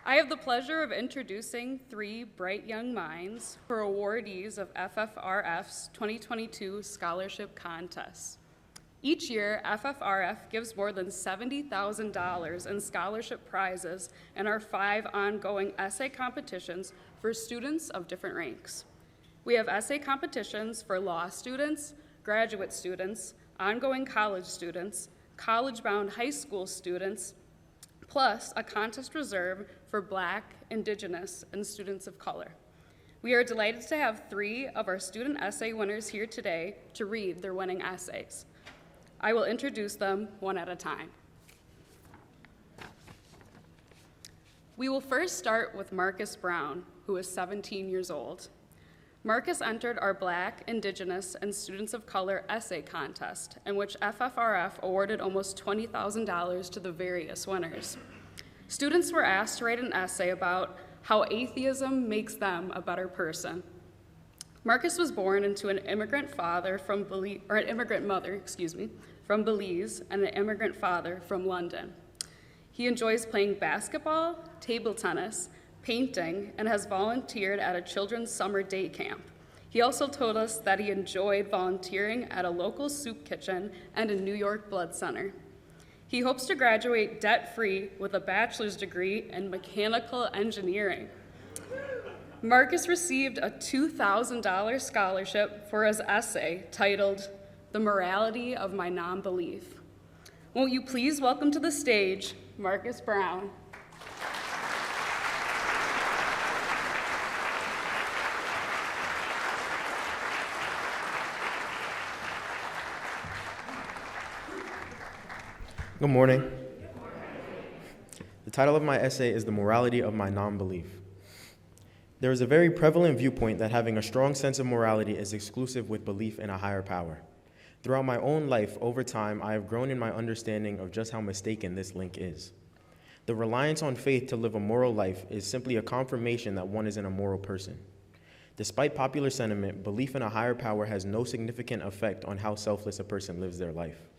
I have the pleasure of introducing three bright young minds who are awardees of FFRF's 2022 Scholarship Contest. Each year, FFRF gives more than $70,000 in scholarship prizes in our 5 ongoing essay competitions for students of different ranks. We have essay competitions for law students, graduate students, ongoing college students, college-bound high school students, plus a contest reserved for Black, Indigenous, and students of color. We are delighted to have 3 of our student essay winners here today to read their winning essays. I will introduce them one at a time. We will first start with Marcus Brown, who is 17 years old. Marcus entered our Black, Indigenous, and Students of Color essay contest, in which FFRF awarded almost $20,000 to the various winners. Students were asked to write an essay about how atheism makes them a better person. Marcus was born into an immigrant mother from Belize and an immigrant father from London. He enjoys playing basketball, table tennis, painting, and has volunteered at a children's summer day camp. He also told us that he enjoyed volunteering at a local soup kitchen and a New York blood center. He hopes to graduate debt-free with a bachelor's degree in mechanical engineering. Marcus received a $2,000 scholarship for his essay titled, "The Morality of My Non-Belief." Won't you please welcome to the stage, Marcus Brown. Good morning. The title of my essay is "The Morality of My Non-Belief." There is a very prevalent viewpoint that having a strong sense of morality is exclusive with belief in a higher power. Throughout my own life, over time, I have grown in my understanding of just how mistaken this link is. The reliance on faith to live a moral life is simply a confirmation that one is an immoral person. Despite popular sentiment, belief in a higher power has no significant effect on how selfless a person lives their life.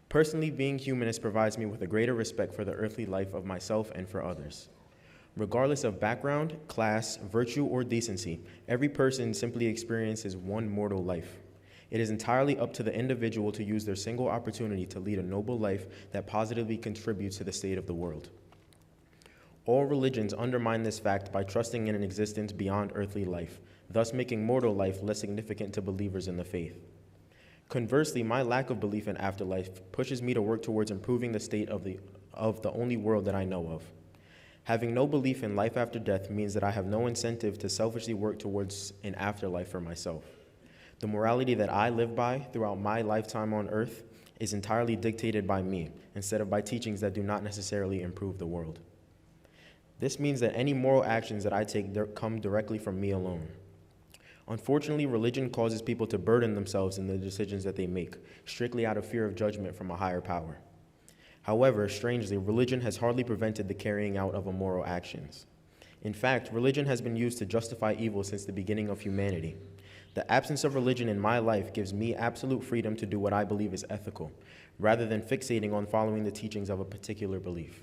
Personally, being humanist provides me with a greater respect for the earthly life of myself and for others. Regardless of background, class, virtue, or decency, every person simply experiences one mortal life. It is entirely up to the individual to use their single opportunity to lead a noble life that positively contributes to the state of the world. All religions undermine this fact by trusting in an existence beyond earthly life, thus making mortal life less significant to believers in the faith. Conversely, my lack of belief in afterlife pushes me to work towards improving the state of the only world that I know of. Having no belief in life after death means that I have no incentive to selfishly work towards an afterlife for myself. The morality that I live by throughout my lifetime on earth is entirely dictated by me, instead of by teachings that do not necessarily improve the world. This means that any moral actions that I take come directly from me alone. Unfortunately, religion causes people to burden themselves in the decisions that they make, strictly out of fear of judgment from a higher power. However, strangely, religion has hardly prevented the carrying out of immoral actions. In fact, religion has been used to justify evil since the beginning of humanity. The absence of religion in my life gives me absolute freedom to do what I believe is ethical, rather than fixating on following the teachings of a particular belief.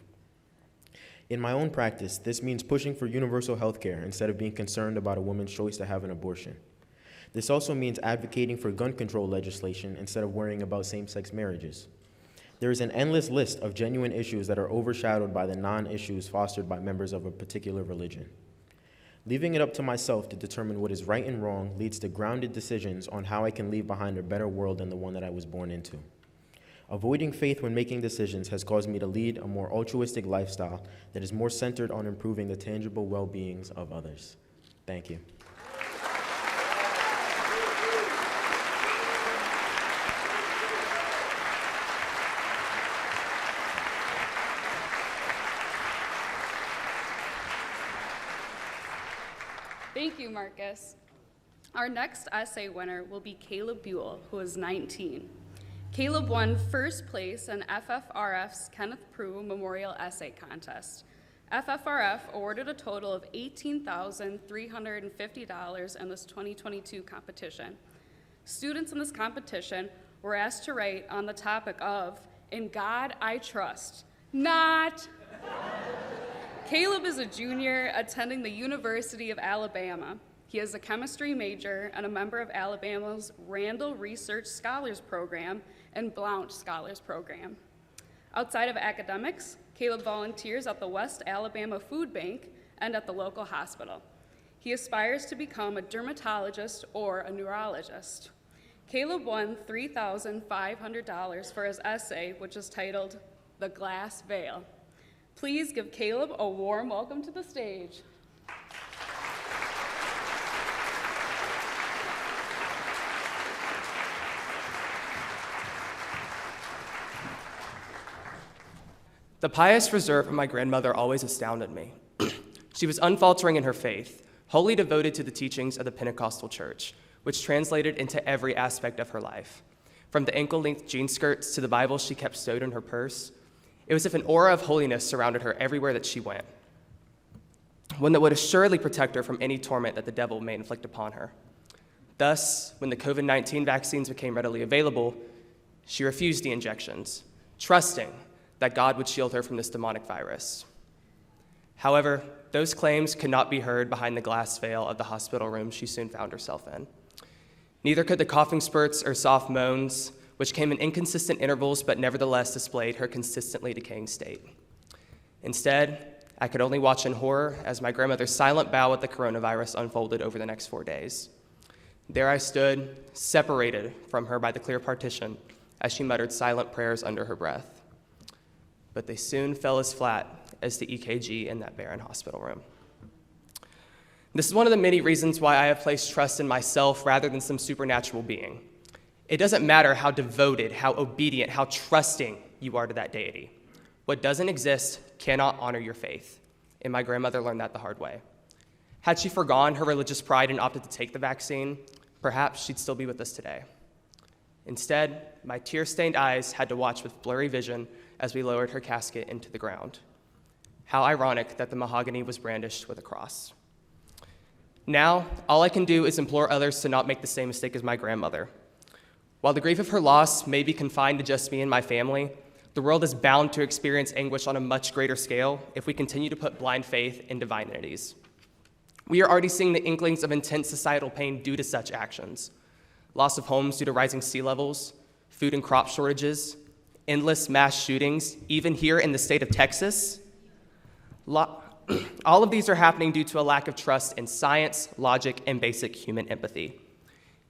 In my own practice, this means pushing for universal health care instead of being concerned about a woman's choice to have an abortion. This also means advocating for gun control legislation instead of worrying about same-sex marriages. There is an endless list of genuine issues that are overshadowed by the non-issues fostered by members of a particular religion. Leaving it up to myself to determine what is right and wrong leads to grounded decisions on how I can leave behind a better world than the one that I was born into. Avoiding faith when making decisions has caused me to lead a more altruistic lifestyle that is more centered on improving the tangible well-beings of others. Thank you. Thank you, Marcus. Our next essay winner will be Caleb Buell, who is 19. Caleb won first place in FFRF's Kenneth Prue Memorial Essay Contest. FFRF awarded a total of $18,350 in this 2022 competition. Students in this competition were asked to write on the topic of "In God I Trust," not Caleb is a junior attending the University of Alabama. He is a chemistry major and a member of Alabama's Randall Research Scholars Program and Blount Scholars Program. Outside of academics, Caleb volunteers at the West Alabama Food Bank and at the local hospital. He aspires to become a dermatologist or a neurologist. Caleb won $3,500 for his essay, which is titled "The Glass Veil." Please give Caleb a warm welcome to the stage. The pious reserve of my grandmother always astounded me. She was unfaltering in her faith, wholly devoted to the teachings of the Pentecostal church, which translated into every aspect of her life. From the ankle-length jean skirts to the Bible she kept stowed in her purse, it was as if an aura of holiness surrounded her everywhere that she went, one that would assuredly protect her from any torment that the devil may inflict upon her. Thus, when the COVID-19 vaccines became readily available, she refused the injections, trusting that God would shield her from this demonic virus. However, those claims could not be heard behind the glass veil of the hospital room she soon found herself in. Neither could the coughing spurts or soft moans, which came in inconsistent intervals but nevertheless displayed her consistently decaying state. Instead, I could only watch in horror as my grandmother's silent bout with the coronavirus unfolded over the next 4 days. There I stood, separated from her by the clear partition, as she muttered silent prayers under her breath. But they soon fell as flat as the EKG in that barren hospital room. This is one of the many reasons why I have placed trust in myself rather than some supernatural being. It doesn't matter how devoted, how obedient, how trusting you are to that deity. What doesn't exist cannot honor your faith, and my grandmother learned that the hard way. Had she forgone her religious pride and opted to take the vaccine, perhaps she'd still be with us today. Instead, my tear-stained eyes had to watch with blurry vision as we lowered her casket into the ground. How ironic that the mahogany was brandished with a cross. Now, all I can do is implore others to not make the same mistake as my grandmother. While the grief of her loss may be confined to just me and my family, the world is bound to experience anguish on a much greater scale if we continue to put blind faith in divine entities. We are already seeing the inklings of intense societal pain due to such actions. Loss of homes due to rising sea levels, food and crop shortages, endless mass shootings, even here in the state of Texas. All of these are happening due to a lack of trust in science, logic, and basic human empathy.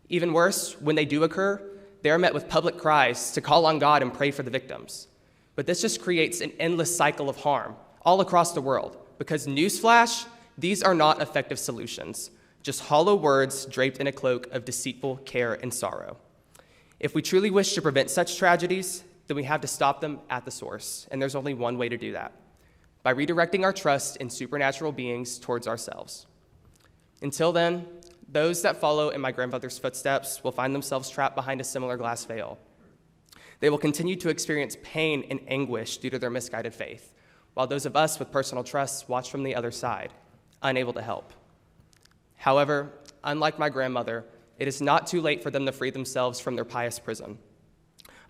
Even worse, when they do occur, they are met with public cries to call on God and pray for the victims. But this just creates an endless cycle of harm all across the world, because newsflash, these are not effective solutions, just hollow words draped in a cloak of deceitful care and sorrow. If we truly wish to prevent such tragedies, then we have to stop them at the source, and there's only one way to do that: by redirecting our trust in supernatural beings towards ourselves. Until then, those that follow in my grandmother's footsteps will find themselves trapped behind a similar glass veil. They will continue to experience pain and anguish due to their misguided faith, while those of us with personal trust watch from the other side, unable to help. However, unlike my grandmother, it is not too late for them to free themselves from their pious prison.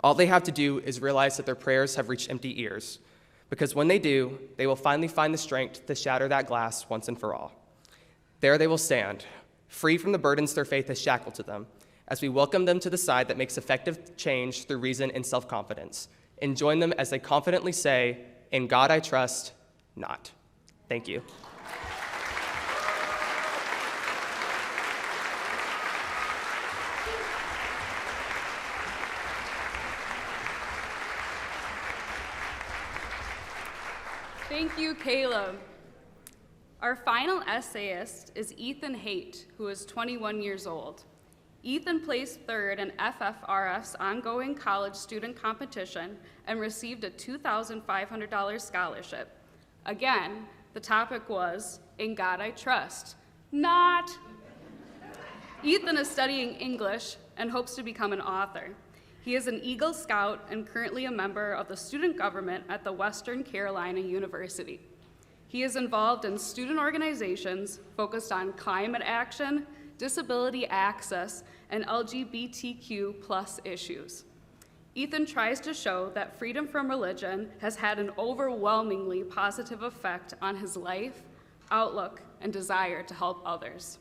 All they have to do is realize that their prayers have reached empty ears, because when they do, they will finally find the strength to shatter that glass once and for all. There they will stand, free from the burdens their faith has shackled to them, as we welcome them to the side that makes effective change through reason and self-confidence, and join them as they confidently say, "In God I trust, not." Thank you. Thank you, Caleb. Our final essayist is Ethan Haight, who is 21 years old. Ethan placed third in FFRF's ongoing college student competition and received a $2,500 scholarship. Again, the topic was, "In God I Trust, Not." Ethan is studying English and hopes to become an author. He is an Eagle Scout and currently a member of the student government at the Western Carolina University. He is involved in student organizations focused on climate action, disability access, and LGBTQ+ issues. Ethan tries to show that freedom from religion has had an overwhelmingly positive effect on his life, outlook, and desire to help others.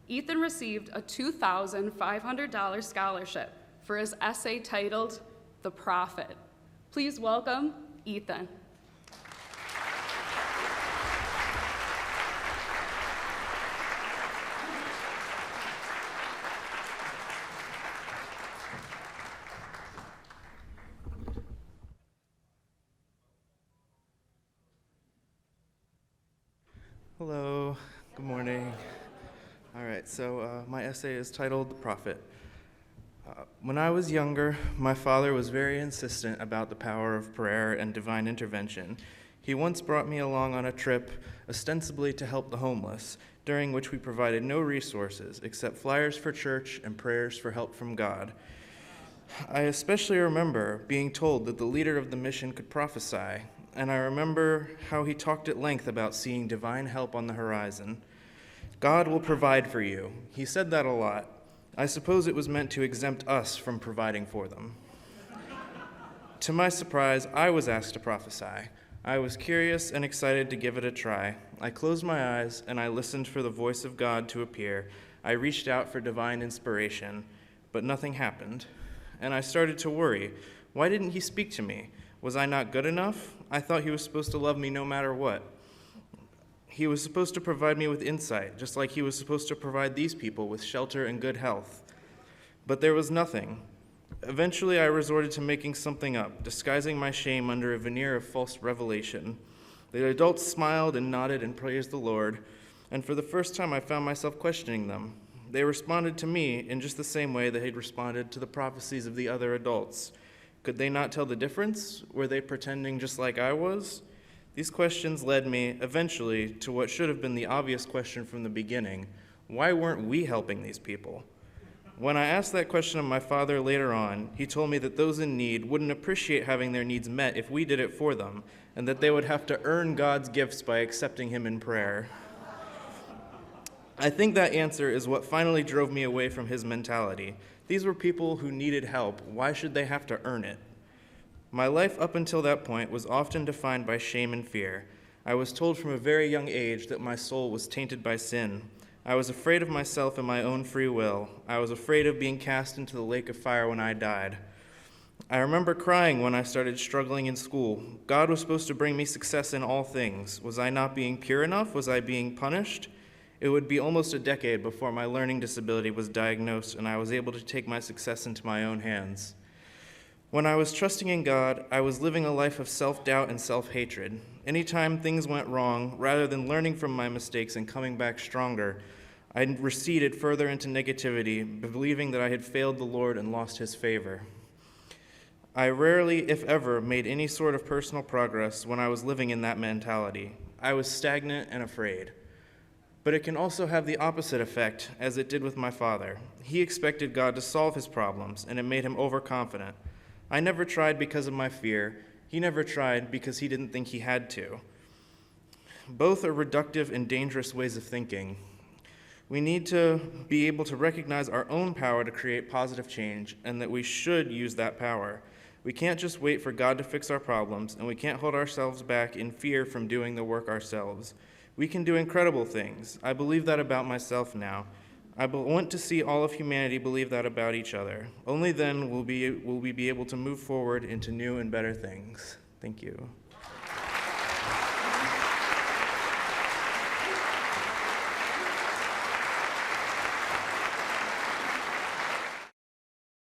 Ethan received a $2,500 scholarship for his essay titled, "The Prophet." Please welcome Ethan. Hello, good morning. All right, so my essay is titled The Prophet. When I was younger, my father was very insistent about the power of prayer and divine intervention. He once brought me along on a trip, ostensibly to help the homeless, during which we provided no resources except flyers for church and prayers for help from God. I especially remember being told that the leader of the mission could prophesy, and I remember how he talked at length about seeing divine help on the horizon. God will provide for you. He said that a lot. I suppose it was meant to exempt us from providing for them. To my surprise, I was asked to prophesy. I was curious and excited to give it a try. I closed my eyes and I listened for the voice of God to appear. I reached out for divine inspiration, but nothing happened. And I started to worry. Why didn't he speak to me? Was I not good enough? I thought he was supposed to love me no matter what. He was supposed to provide me with insight, just like he was supposed to provide these people with shelter and good health. But there was nothing. Eventually, I resorted to making something up, disguising my shame under a veneer of false revelation. The adults smiled and nodded and praised the Lord, and for the first time I found myself questioning them. They responded to me in just the same way they had responded to the prophecies of the other adults. Could they not tell the difference? Were they pretending just like I was? These questions led me, eventually, to what should have been the obvious question from the beginning. Why weren't we helping these people? When I asked that question of my father later on, he told me that those in need wouldn't appreciate having their needs met if we did it for them, and that they would have to earn God's gifts by accepting him in prayer. I think that answer is what finally drove me away from his mentality. These were people who needed help. Why should they have to earn it? My life up until that point was often defined by shame and fear. I was told from a very young age that my soul was tainted by sin. I was afraid of myself and my own free will. I was afraid of being cast into the lake of fire when I died. I remember crying when I started struggling in school. God was supposed to bring me success in all things. Was I not being pure enough? Was I being punished? It would be almost a decade before my learning disability was diagnosed and I was able to take my success into my own hands. When I was trusting in God, I was living a life of self-doubt and self-hatred. Anytime things went wrong, rather than learning from my mistakes and coming back stronger, I receded further into negativity, believing that I had failed the Lord and lost his favor. I rarely, if ever, made any sort of personal progress when I was living in that mentality. I was stagnant and afraid. But it can also have the opposite effect, as it did with my father. He expected God to solve his problems, and it made him overconfident. I never tried because of my fear. He never tried because he didn't think he had to. Both are reductive and dangerous ways of thinking. We need to be able to recognize our own power to create positive change, and that we should use that power. We can't just wait for God to fix our problems, and we can't hold ourselves back in fear from doing the work ourselves. We can do incredible things. I believe that about myself now. I want to see all of humanity believe that about each other. Only then will we be able to move forward into new and better things. Thank you.